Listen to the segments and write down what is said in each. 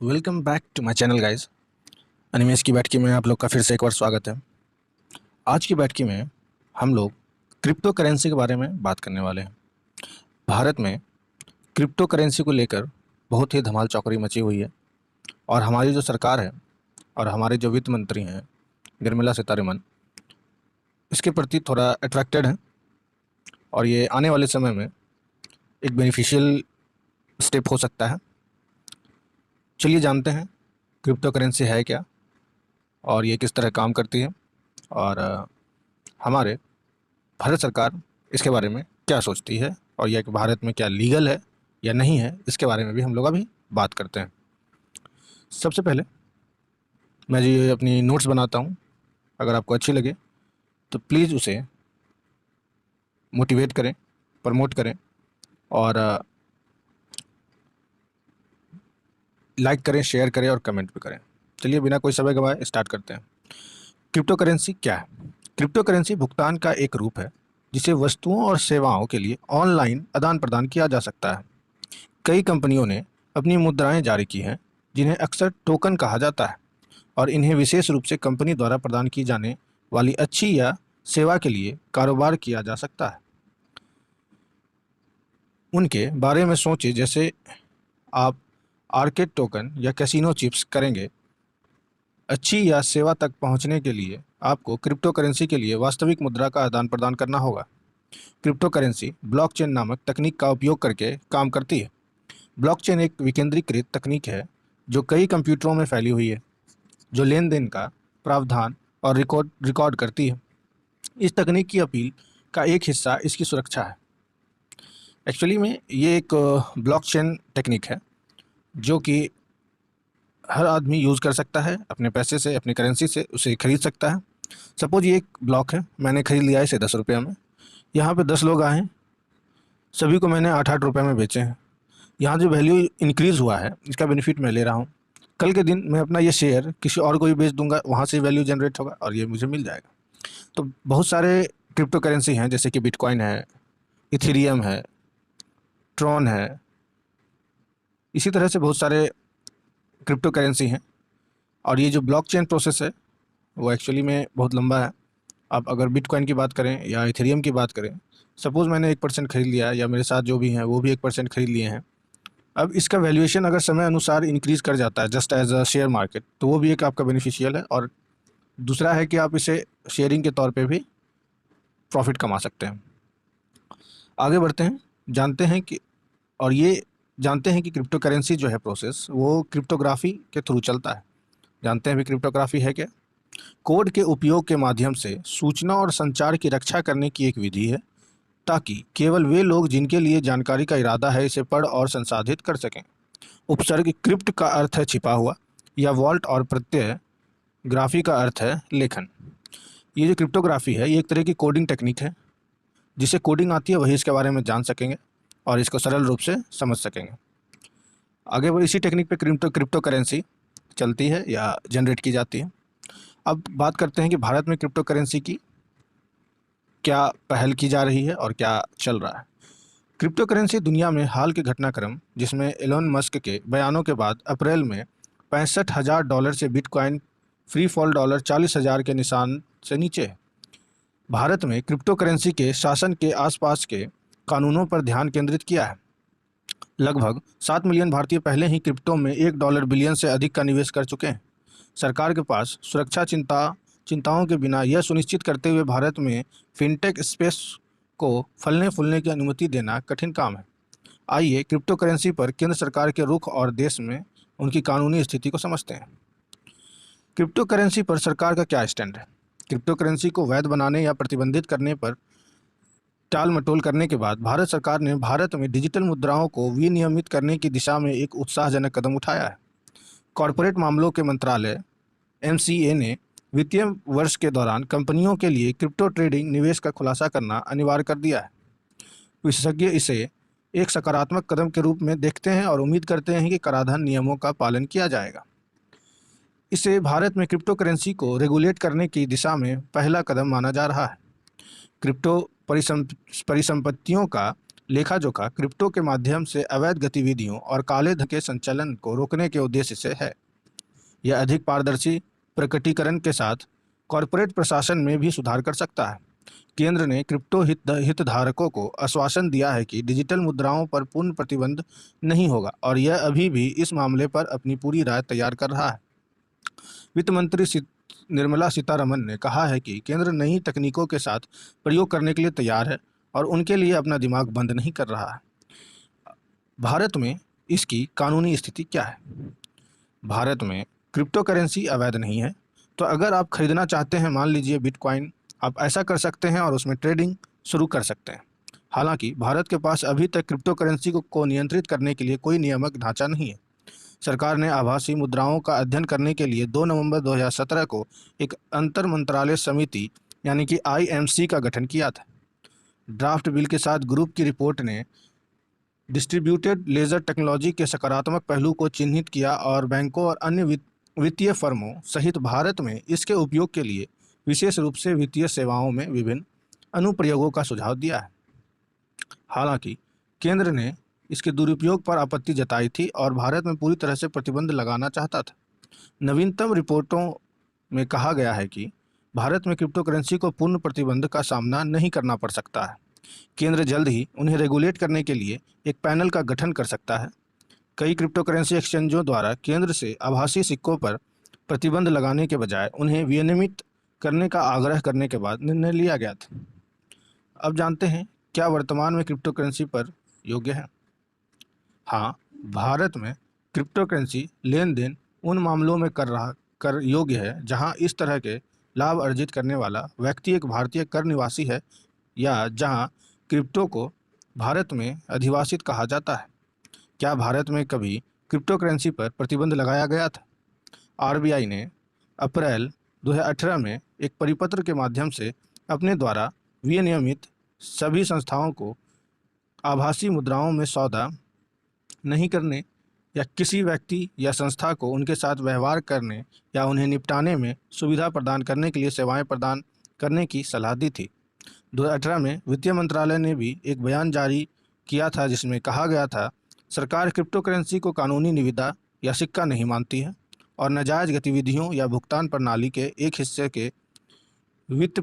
Welcome back to my channel guys. Animesh की बैठकी में आप लोग का फिर से एक बार स्वागत है। आज की बैठकी में हम लोग क्रिप्टो करेंसी के बारे में बात करने वाले हैं। भारत में क्रिप्टो करेंसी को लेकर बहुत ही धमाल चौकड़ी मची हुई है और हमारी जो सरकार है और हमारे जो वित्त मंत्री हैं निर्मला सीतारमण इसके प्रति थोड़ा अट्रैक्टेड हैं और ये आने वाले समय में एक बेनिफिशियल स्टेप हो सकता है। चलिए जानते हैं क्रिप्टो करेंसी है क्या और ये किस तरह काम करती है और हमारे भारत सरकार इसके बारे में क्या सोचती है और यह कि भारत में क्या लीगल है या नहीं है, इसके बारे में भी हम लोग अभी बात करते हैं। सबसे पहले मैं जी अपनी नोट्स बनाता हूँ, अगर आपको अच्छी लगे तो प्लीज़ उसे मोटिवेट करें, प्रमोट करें और लाइक करें, शेयर करें और कमेंट भी करें। चलिए बिना कोई समय गंवाए स्टार्ट करते हैं। क्रिप्टो करेंसी क्या है? क्रिप्टो करेंसी भुगतान का एक रूप है जिसे वस्तुओं और सेवाओं के लिए ऑनलाइन आदान प्रदान किया जा सकता है। कई कंपनियों ने अपनी मुद्राएं जारी की हैं जिन्हें अक्सर टोकन कहा जाता है और इन्हें विशेष रूप से कंपनी द्वारा प्रदान की जाने वाली अच्छी या सेवा के लिए कारोबार किया जा सकता है। उनके बारे में सोचें जैसे आप आर्केड टोकन या कैसीनो चिप्स करेंगे। अच्छी या सेवा तक पहुंचने के लिए आपको क्रिप्टो करेंसी के लिए वास्तविक मुद्रा का आदान प्रदान करना होगा। क्रिप्टो करेंसी ब्लॉकचेन नामक तकनीक का उपयोग करके काम करती है। ब्लॉकचेन एक विकेंद्रीकृत तकनीक है जो कई कंप्यूटरों में फैली हुई है, जो लेन देन का प्रावधान और रिकॉर्ड करती है। इस तकनीक की अपील का एक हिस्सा इसकी सुरक्षा है। एक्चुअली में ये एक ब्लॉकचेन टेक्निक है जो कि हर आदमी यूज़ कर सकता है, अपने पैसे से, अपनी करेंसी से उसे खरीद सकता है। सपोज ये एक ब्लॉक है, मैंने खरीद लिया है इसे 10 रुपये में। यहाँ पे 10 लोग आए हैं, सभी को मैंने 8-8 रुपये में बेचे हैं। यहाँ जो वैल्यू इंक्रीज़ हुआ है इसका बेनिफिट मैं ले रहा हूँ। कल के दिन मैं अपना ये शेयर किसी और को भी बेच दूंगा, वहाँ से वैल्यू जनरेट होगा और ये मुझे मिल जाएगा। तो बहुत सारे क्रिप्टो करेंसी हैं जैसे कि बिटकॉइन है, इथेरियम है, ट्रॉन है, इसी तरह से बहुत सारे क्रिप्टो करेंसी हैं। और ये जो ब्लॉकचेन प्रोसेस है वो एक्चुअली में बहुत लंबा है। आप अगर बिटकॉइन की बात करें या इथेरियम की बात करें, सपोज़ मैंने 1% खरीद लिया है या मेरे साथ जो भी हैं वो भी 1% खरीद लिए हैं। अब इसका वैल्यूएशन अगर समय अनुसार इंक्रीज़ कर जाता है just as a share market, तो वो भी एक आपका बेनिफिशियल है। और दूसरा है कि आप इसे शेयरिंग के तौर पे भी प्रॉफिट कमा सकते हैं। आगे बढ़ते हैं, जानते हैं कि और ये जानते हैं कि क्रिप्टो करेंसी जो है प्रोसेस वो क्रिप्टोग्राफी के थ्रू चलता है। जानते हैं भी क्रिप्टोग्राफी है क्या? कोड के उपयोग के माध्यम से सूचना और संचार की रक्षा करने की एक विधि है ताकि केवल वे लोग जिनके लिए जानकारी का इरादा है इसे पढ़ और संसाधित कर सकें। उपसर्ग क्रिप्ट का अर्थ है छिपा हुआ या वॉल्ट और प्रत्यय ग्राफी का अर्थ है लेखन। ये जो क्रिप्टोग्राफी है ये एक तरह की कोडिंग टेक्निक है। जिसे कोडिंग आती है वही इसके बारे में जान सकेंगे और इसको सरल रूप से समझ सकेंगे। आगे बढ़ इसी टेक्निक पे क्रिप्टो करेंसी चलती है या जनरेट की जाती है। अब बात करते हैं कि भारत में क्रिप्टो करेंसी की क्या पहल की जा रही है और क्या चल रहा है। क्रिप्टो करेंसी दुनिया में हाल के घटनाक्रम जिसमें एलोन मस्क के बयानों के बाद अप्रैल में $65,000 से बिटकॉइन फ्री फॉल $40,000 के निशान से नीचे है। भारत में क्रिप्टो करेंसी के शासन के आसपास के कानूनों पर ध्यान केंद्रित किया है। लगभग 7 मिलियन भारतीय पहले ही क्रिप्टो में $1 बिलियन से अधिक का निवेश कर चुके हैं। सरकार के पास सुरक्षा चिंताओं के बिना यह सुनिश्चित करते हुए भारत में फिनटेक स्पेस को फलने फूलने की अनुमति देना कठिन काम है। आइए क्रिप्टो करेंसी पर केंद्र सरकार के रुख और देश में उनकी कानूनी स्थिति को समझते हैं। क्रिप्टो करेंसी पर सरकार का क्या स्टैंड है? क्रिप्टो करेंसी को वैध बनाने या प्रतिबंधित करने पर टाल मटोल करने के बाद भारत सरकार ने भारत में डिजिटल मुद्राओं को विनियमित करने की दिशा में एक उत्साहजनक कदम उठाया है। कॉरपोरेट मामलों के मंत्रालय एमसीए ने वित्तीय वर्ष के दौरान कंपनियों के लिए क्रिप्टो ट्रेडिंग निवेश का खुलासा करना अनिवार्य कर दिया है। विशेषज्ञ इसे एक सकारात्मक कदम के रूप में देखते हैं और उम्मीद करते हैं कि कराधान नियमों का पालन किया जाएगा। इसे भारत में क्रिप्टो करेंसी को रेगुलेट करने की दिशा में पहला कदम माना जा रहा है। क्रिप्टो परिसंपत्तियों का लेखा जोखा क्रिप्टो के माध्यम से अवैध गतिविधियों और काले धन के संचालन को रोकने के उद्देश्य से है। यह अधिक पारदर्शी प्रकटीकरण के साथ कॉरपोरेट प्रशासन में भी सुधार कर सकता है। केंद्र ने क्रिप्टो हितधारकों को आश्वासन दिया है कि डिजिटल मुद्राओं पर पूर्ण प्रतिबंध नहीं होगा और यह अभी भी इस मामले पर अपनी पूरी राय तैयार कर रहा है। वित्त मंत्री निर्मला सीतारमन ने कहा है कि केंद्र नई तकनीकों के साथ प्रयोग करने के लिए तैयार है और उनके लिए अपना दिमाग बंद नहीं कर रहा है। भारत में इसकी कानूनी स्थिति क्या है? भारत में क्रिप्टो करेंसी अवैध नहीं है, तो अगर आप खरीदना चाहते हैं, मान लीजिए बिटकॉइन, आप ऐसा कर सकते हैं और उसमें ट्रेडिंग शुरू कर सकते हैं। हालांकि भारत के पास अभी तक क्रिप्टो करेंसी को नियंत्रित करने के लिए कोई नियामक ढांचा नहीं है। सरकार ने आभासी मुद्राओं का अध्ययन करने के लिए 2 नवंबर 2017 को एक अंतर मंत्रालय समिति यानी कि IMC का गठन किया था। ड्राफ्ट बिल के साथ ग्रुप की रिपोर्ट ने डिस्ट्रीब्यूटेड लेजर टेक्नोलॉजी के सकारात्मक पहलू को चिन्हित किया और बैंकों और अन्य वित्तीय फर्मों सहित भारत में इसके उपयोग के लिए विशेष रूप से वित्तीय सेवाओं में विभिन्न अनुप्रयोगों का सुझाव दिया है। हालांकि केंद्र ने इसके दुरुपयोग पर आपत्ति जताई थी और भारत में पूरी तरह से प्रतिबंध लगाना चाहता था। नवीनतम रिपोर्टों में कहा गया है कि भारत में क्रिप्टो करेंसी को पूर्ण प्रतिबंध का सामना नहीं करना पड़ सकता है। केंद्र जल्द ही उन्हें रेगुलेट करने के लिए एक पैनल का गठन कर सकता है। कई क्रिप्टो करेंसी एक्सचेंजों द्वारा केंद्र से आभासी सिक्कों पर प्रतिबंध लगाने के बजाय उन्हें विनियमित करने का आग्रह करने के बाद निर्णय लिया गया था। अब जानते हैं क्या वर्तमान में क्रिप्टो करेंसी पर योग्य है। हाँ, भारत में क्रिप्टो करेंसी लेन देन उन मामलों में कर योग्य है जहां इस तरह के लाभ अर्जित करने वाला व्यक्ति एक भारतीय कर निवासी है या जहां क्रिप्टो को भारत में अधिवासित कहा जाता है। क्या भारत में कभी क्रिप्टो करेंसी पर प्रतिबंध लगाया गया था? RBI ने अप्रैल 2018 में एक परिपत्र के माध्यम से अपने द्वारा विनियमित सभी संस्थाओं को आभासी मुद्राओं में सौदा नहीं करने या किसी व्यक्ति या संस्था को उनके साथ व्यवहार करने या उन्हें निपटाने में सुविधा प्रदान करने के लिए सेवाएं प्रदान करने की सलाह दी थी। 2018 में वित्त मंत्रालय ने भी एक बयान जारी किया था जिसमें कहा गया था, सरकार क्रिप्टो करेंसी को कानूनी निविदा या सिक्का नहीं मानती है और नाजायज गतिविधियों या भुगतान प्रणाली के एक हिस्से के वित्त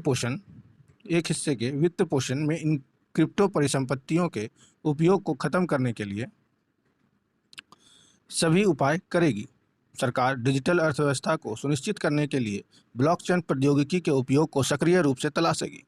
पोषण में इन क्रिप्टो परिसंपत्तियों के उपयोग को खत्म करने के लिए सभी उपाय करेगी। सरकार डिजिटल अर्थव्यवस्था को सुनिश्चित करने के लिए ब्लॉकचेन प्रौद्योगिकी के उपयोग को सक्रिय रूप से तलाशेगी।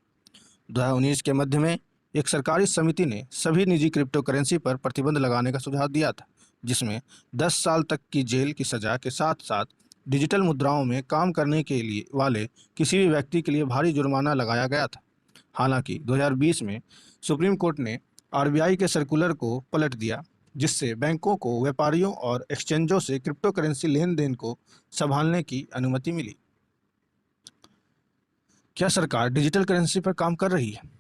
2019 के मध्य में एक सरकारी समिति ने सभी निजी क्रिप्टो करेंसी पर प्रतिबंध लगाने का सुझाव दिया था, जिसमें 10 साल तक की जेल की सजा के साथ साथ डिजिटल मुद्राओं में काम करने के लिए वाले किसी भी व्यक्ति के लिए भारी जुर्माना लगाया गया था। हालांकि 2020 में सुप्रीम कोर्ट ने RBI के सर्कुलर को पलट दिया, जिससे बैंकों को व्यापारियों और एक्सचेंजों से क्रिप्टो करेंसी लेन देन को संभालने की अनुमति मिली। क्या सरकार डिजिटल करेंसी पर काम कर रही है?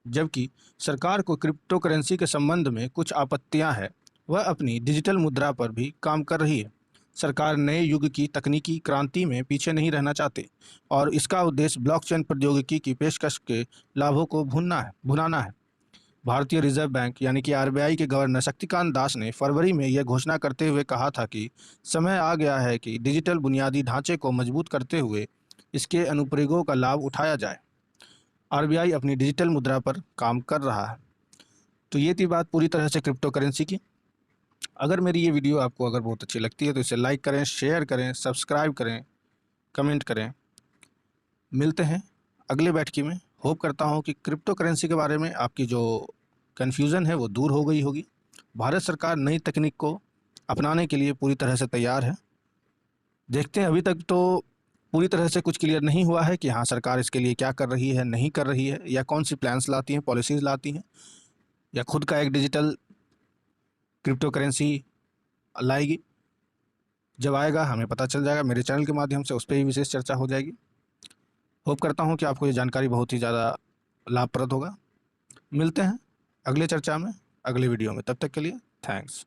जबकि सरकार को क्रिप्टो करेंसी के संबंध में कुछ आपत्तियां हैं, वह अपनी डिजिटल मुद्रा पर भी काम कर रही है। सरकार नए युग की तकनीकी क्रांति में पीछे नहीं रहना चाहती और इसका उद्देश्य ब्लॉकचेन प्रौद्योगिकी की पेशकश के लाभों को भुनाना है। भारतीय रिजर्व बैंक यानी कि RBI के गवर्नर शक्तिकांत दास ने फरवरी में यह घोषणा करते हुए कहा था कि समय आ गया है कि डिजिटल बुनियादी ढांचे को मजबूत करते हुए इसके अनुप्रयोगों का लाभ उठाया जाए। RBI अपनी डिजिटल मुद्रा पर काम कर रहा है। तो ये थी बात पूरी तरह से क्रिप्टो करेंसी की। अगर मेरी ये वीडियो आपको अगर बहुत अच्छी लगती है तो इसे लाइक करें, शेयर करें, सब्सक्राइब करें, कमेंट करें। मिलते हैं अगले बैठकी में। होप करता हूँ कि क्रिप्टो करेंसी के बारे में आपकी जो कन्फ्यूज़न है वो दूर हो गई होगी। भारत सरकार नई तकनीक को अपनाने के लिए पूरी तरह से तैयार है। देखते हैं, अभी तक तो पूरी तरह से कुछ क्लियर नहीं हुआ है कि हाँ सरकार इसके लिए क्या कर रही है, नहीं कर रही है, या कौन सी प्लान्स लाती हैं, पॉलिसीज़ लाती हैं, या खुद का एक डिजिटल क्रिप्टो करेंसी लाएगी। जब आएगा हमें पता चल जाएगा, मेरे चैनल के माध्यम से उस पर ही विशेष चर्चा हो जाएगी। होप करता हूँ कि आपको ये जानकारी बहुत ही ज़्यादा लाभप्रद होगा। मिलते हैं अगले चर्चा में, अगले वीडियो में। तब तक के लिए थैंक्स।